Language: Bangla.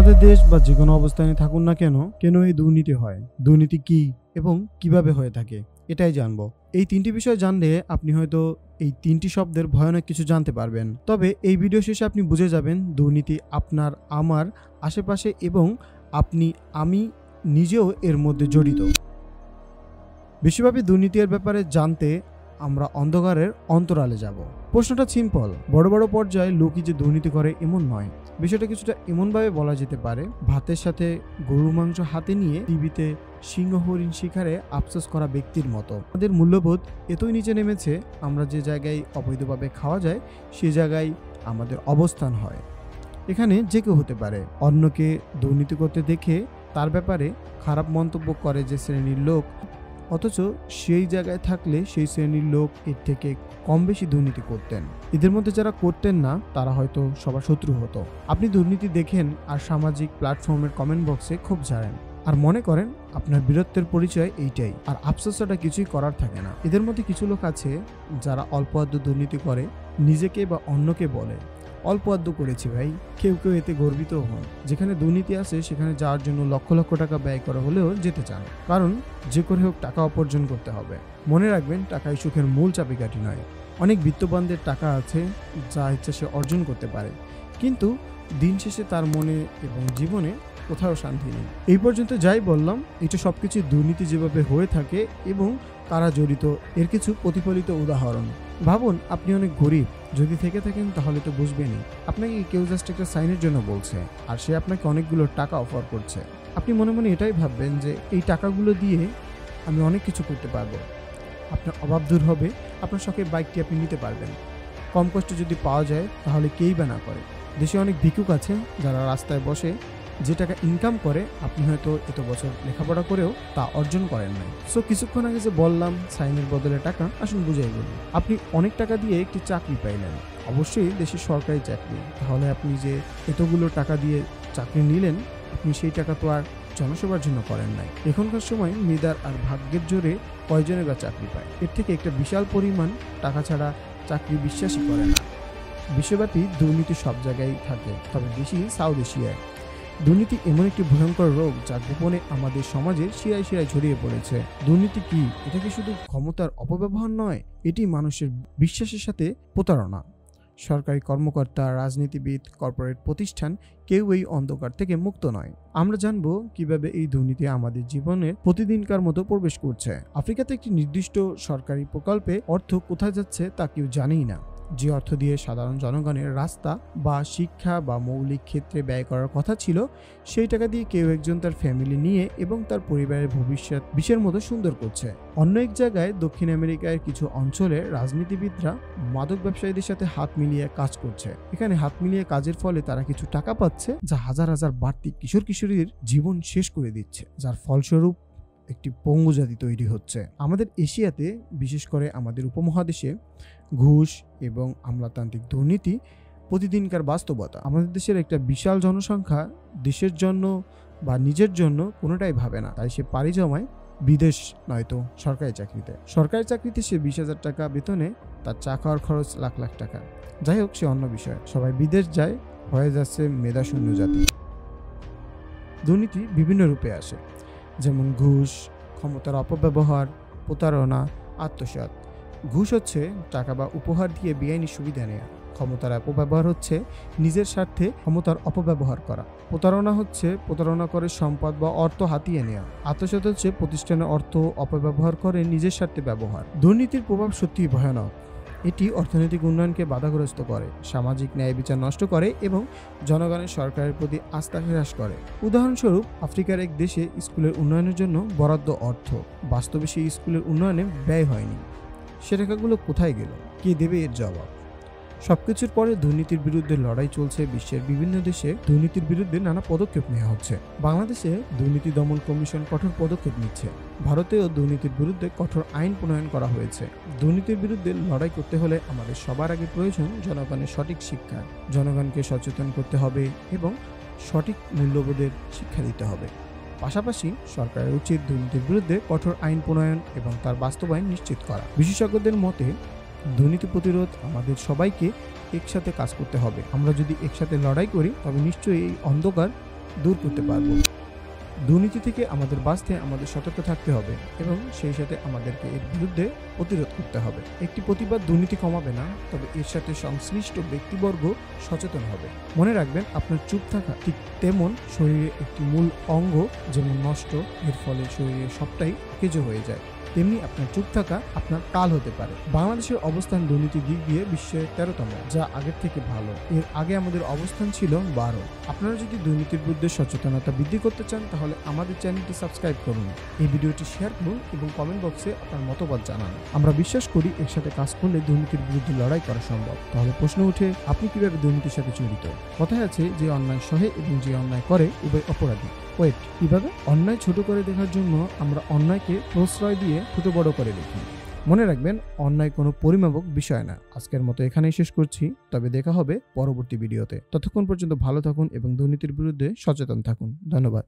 আমাদের দেশ বা যে কোনো অবস্থানে থাকুন না কেন এই দুর্নীতি হয়, দুর্নীতি কি এবং কিভাবে হয়ে থাকে এটাই জানবো। এই তিনটি বিষয় জানলে আপনি হয়তো এই তিনটি শব্দের ভয়ানক কিছু জানতে পারবেন। তবে এই ভিডিও শেষে আপনি বুঝে যাবেন দুর্নীতি আপনার, আমার আশেপাশে এবং আমি নিজেও এর মধ্যে জড়িত। বিশ্বব্যাপী দুর্নীতির ব্যাপারে জানতে আমরা অন্ধকারের অন্তরালে যাব। প্রশ্নটা সিম্পল, বড় বড় পর্যায়ে লোকই যে দুর্নীতি করে এমন নয়। বিষয়টা কিছুটা এমনভাবে বলা যেতে পারে, ভাতের সাথে গরুর মাংস হাতে নিয়ে টিভিতে সিংহ হরিণ শিকারে আফসোস করা ব্যক্তির মতো। আমাদের মূল্যবোধ এতই নিচে নেমেছে, আমরা যে জায়গায় অবৈধভাবে খাওয়া যায় সে জায়গায় আমাদের অবস্থান হয়। এখানে যে কেউ হতে পারে। অন্যকে দুর্নীতি করতে দেখে তার ব্যাপারে খারাপ মন্তব্য করে যে শ্রেণীর লোক, অথচ সেই জায়গায় থাকলে সেই শ্রেণীর লোক এর থেকে কম বেশি দুর্নীতি করতেন। এদের মধ্যে যারা করতেন না তারা হয়তো সবার শত্রু হতো। আপনি দুর্নীতি দেখেন আর সামাজিক প্ল্যাটফর্মের কমেন্ট বক্সে ক্ষোভ ঝাড়েন আর মনে করেন আপনার বীরত্বের পরিচয় এইটাই, আর আফসোসটা কিছুই করার থাকে না। এদের মধ্যে কিছু লোক আছে যারা অল্প আদ্য দুর্নীতি করে নিজেকে বা অন্যকে বলে অল্প আদ্য করেছি ভাই। কেউ কেউ এতে গর্বিত হন। যেখানে দুর্নীতি আছে সেখানে যাওয়ার জন্য লক্ষ লক্ষ টাকা ব্যয় করা হলেও যেতে চান, কারণ যে করে হোক টাকা উপার্জন করতে হবে। মনে রাখবেন, টাকাই সুখের মূল চাবিকাঠি নয়। অনেক বিত্তবানদের টাকা আছে, যা ইচ্ছা সে অর্জন করতে পারে, কিন্তু দিন শেষে তার মনে এবং জীবনে কোথাও শান্তি নেই। এই পর্যন্ত যাই বললাম, এটা সবকিছু দুর্নীতি যেভাবে হয়ে থাকে এবং কারা জড়িত এর কিছু প্রতিফলিত উদাহরণ। ভাবুন, আপনি অনেক গরিব, যদি থেকে থাকেন তাহলে তো বুঝবেনই। আপনাকে কেউ জাস্ট একটা সাইনের জন্য বলছে আর সে আপনাকে অনেকগুলো টাকা অফার করছে। আপনি মনে মনে এটাই ভাববেন যে এই টাকাগুলো দিয়ে আমি অনেক কিছু করতে পারবো। আপনার অভাব দূর হবে, আপনার শখের বাইকটি আপনি নিতে পারবেন। কম কষ্টে যদি পাওয়া যায় তাহলে কেই বা না করে। দেশে অনেক ভিক্ষুক আছে যারা রাস্তায় বসে যে টাকা ইনকাম করে আপনি হয়তো এত বছর লেখাপড়া করেও তা অর্জন করেন নাই। সো কিছুক্ষণ আগে যে বললাম সাইনের বদলে টাকা, আসুন বুঝাই বলি। আপনি অনেক টাকা দিয়ে একটি চাকরি পাইলেন, অবশ্যই দেশের সরকারি চাকরি। তাহলে আপনি যে এতগুলো টাকা দিয়ে চাকরি নিলেন, আপনি সেই টাকা তো আর জনসেবার জন্য করেন নাই। এখনকার সময় মেধার আর ভাগ্যের জোরে কয়জনে বা চাকরি পায়? এর থেকে একটা বিশাল পরিমাণ টাকা ছাড়া চাকরি বিশ্বাসই করে না। বিশ্বব্যাপী দুর্নীতি সব জায়গায় থাকে, তবে বেশি সাউথ এশিয়ায়। দুর্নীতি এমন একটি ভয়ঙ্কর রোগ যা গোপনে আমাদের সমাজের শিরায় শিরায় ছড়িয়ে পড়েছে। দুর্নীতি কি? এটা কি শুধু ক্ষমতার অপব্যবহার নয়, এটি মানুষের বিশ্বাসের সাথে প্রতারণা। সরকারি কর্মকর্তা, রাজনীতিবিদ, কর্পোরেট প্রতিষ্ঠান কেউ এই অন্ধকার থেকে মুক্ত নয়। আমরা জানবো কিভাবে এই দুর্নীতি আমাদের জীবনে প্রতিদিনকার মতো প্রবেশ করছে। আফ্রিকাতে একটি নির্দিষ্ট সরকারি প্রকল্পে অর্থ কোথায় যাচ্ছে তা কেউ জানেই না। যে অর্থ দিয়ে সাধারণ জনগণের রাস্তা বা শিক্ষা বা মৌলিক ক্ষেত্রে ব্যয় করার কথা ছিল, সেই টাকা দিয়ে কেউ একজন তার ফ্যামিলি নিয়ে এবং তার পরিবারের ভবিষ্যৎ বিশ্বের মতো সুন্দর করছে। অন্য এক জায়গায় দক্ষিণ আমেরিকার কিছু অঞ্চলে রাজনীতিবিদরা মাদক ব্যবসায়ীদের সাথে হাত মিলিয়ে কাজ করছে। এখানে হাত মিলিয়ে কাজের ফলে তারা কিছু টাকা পাচ্ছে যা হাজার হাজার বাড়তি কিশোর কিশোরীর জীবন শেষ করে দিচ্ছে, যার ফলস্বরূপ একটি পঙ্গু জাতি তৈরি হচ্ছে। আমাদের এশিয়াতে, বিশেষ করে আমাদের উপমহাদেশে, ঘুষ এবং আমলাতান্ত্রিক দুর্নীতি প্রতিদিনকার বাস্তবতা। আমাদের দেশের একটা বিশাল জনসংখ্যা দেশের জন্য বা নিজের জন্য কোনোটাই ভাবে না, তাই সে পাড়ি জমায় বিদেশ নয়তো সরকারি চাকরিতে। সরকারি চাকরিতে সে 20,000 টাকা বেতনে তার চা খাওয়ার খরচ লাখ লাখ টাকা। যাই হোক, সে অন্য বিষয়। সবাই বিদেশ যায়, হয়ে যাচ্ছে মেধাশূন্য জাতি। দুর্নীতি বিভিন্ন রূপে আসে, যেমন ঘুষ, ক্ষমতার অপব্যবহার, প্রতারণা, আত্মসাৎ। ঘুষ হচ্ছে টাকা বা উপহার দিয়ে বেআইনি সুবিধা নেওয়া। ক্ষমতার অপব্যবহার হচ্ছে নিজের স্বার্থে ক্ষমতার অপব্যবহার করা। প্রতারণা হচ্ছে প্রতারণা করে সম্পদ বা অর্থ হাতিয়ে নেওয়া। আত্মসাৎ হচ্ছে প্রতিষ্ঠানের অর্থ অপব্যবহার করে নিজের স্বার্থে ব্যবহার। দুর্নীতির প্রভাব সত্যিই ভয়ানক। এটি অর্থনৈতিক উন্নয়নকে বাধাগ্রস্ত করে, সামাজিক ন্যায় বিচার নষ্ট করে এবং জনগণের সরকারের প্রতি আস্থা হ্রাস করে। উদাহরণস্বরূপ, আফ্রিকার এক দেশে স্কুলের উন্নয়নের জন্য বরাদ্দ অর্থ, বাস্তবে সেই স্কুলের উন্নয়নে ব্যয় হয়নি। সে টাকাগুলো কোথায় গেল? কে দেবে এর জবাব? সবকিছুর পরে দুর্নীতির বিরুদ্ধে লড়াই চলছে বিশ্বের বিভিন্ন দেশে। দুর্নীতির বিরুদ্ধে নানা পদক্ষেপ নেওয়া হচ্ছে। বাংলাদেশে দুর্নীতি দমন কমিশন কঠোর পদক্ষেপ নিচ্ছে। ভারতেও দুর্নীতির বিরুদ্ধে কঠোর আইন প্রণয়ন করা হয়েছে। দুর্নীতির বিরুদ্ধে লড়াই করতে হলে আমাদের সবার আগে প্রয়োজন জনগণের সঠিক শিক্ষা। জনগণকে সচেতন করতে হবে এবং সঠিক মূল্যবোধের শিক্ষা দিতে হবে। পাশাপাশি সরকারের উচিত দুর্নীতির বিরুদ্ধে কঠোর আইন প্রণয়ন এবং তার বাস্তবায়ন নিশ্চিত করা। বিশেষজ্ঞদের মতে দুর্নীতি প্রতিরোধ আমাদের সবাইকে একসাথে কাজ করতে হবে। আমরা যদি একসাথে লড়াই করি তবে নিশ্চয়ই এই অন্ধকার দূর করতে পারব। দুর্নীতি থেকে আমাদের বাঁচতে আমাদের সতর্ক থাকতে হবে এবং সেই সাথে আমাদেরকে এর বিরুদ্ধে প্রতিরোধ করতে হবে। একটি প্রতিবাদ দুর্নীতি কমাবে না, তবে এর সাথে সংশ্লিষ্ট ব্যক্তিবর্গ সচেতন হবে। মনে রাখবেন, আপনার চুপ থাকা ঠিক তেমন শরীরে একটি মূল অঙ্গ যেমন নষ্ট, এর ফলে শরীরের সবটাই কেজো হয়ে যায়, তেমনি আপনার চুপ থাকা আপনার কাল হতে পারে। বাংলাদেশের অবস্থান দুর্নীতির দিক দিয়ে বিশ্বের 13তম, যা আগের থেকে ভালো। এর আগে আমাদের অবস্থান ছিল 12। আপনারা যদি দুর্নীতির বিরুদ্ধে সচেতনতা বৃদ্ধি করতে চান তাহলে আমাদের চ্যানেলটি সাবস্ক্রাইব করুন, এই ভিডিওটি শেয়ার করুন এবং কমেন্ট বক্সে আপনার মতামত জানান। আমরা বিশ্বাস করি এর সাথে কাজ করলে দুর্নীতির বিরুদ্ধে লড়াই করা সম্ভব। তাহলে প্রশ্ন উঠে, আপনি কিভাবে দুর্নীতির সাথে জড়িত? কথায় আছে, যে অন্যায় সহে এবং যে অন্যায় করে উভয় অপরাধী। কিভাবে? অন্যায় ছোট করে দেখার জন্য আমরা অন্যায়কে প্রশ্রয় দিয়ে ছোট বড় করে দেখি। মনে রাখবেন, অন্যায় কোনো পরিমাপক বিষয় না। আজকের মতো এখানেই শেষ করছি, তবে দেখা হবে পরবর্তী ভিডিওতে। ততক্ষণ পর্যন্ত ভালো থাকুন এবং দুর্নীতির বিরুদ্ধে সচেতন থাকুন। ধন্যবাদ।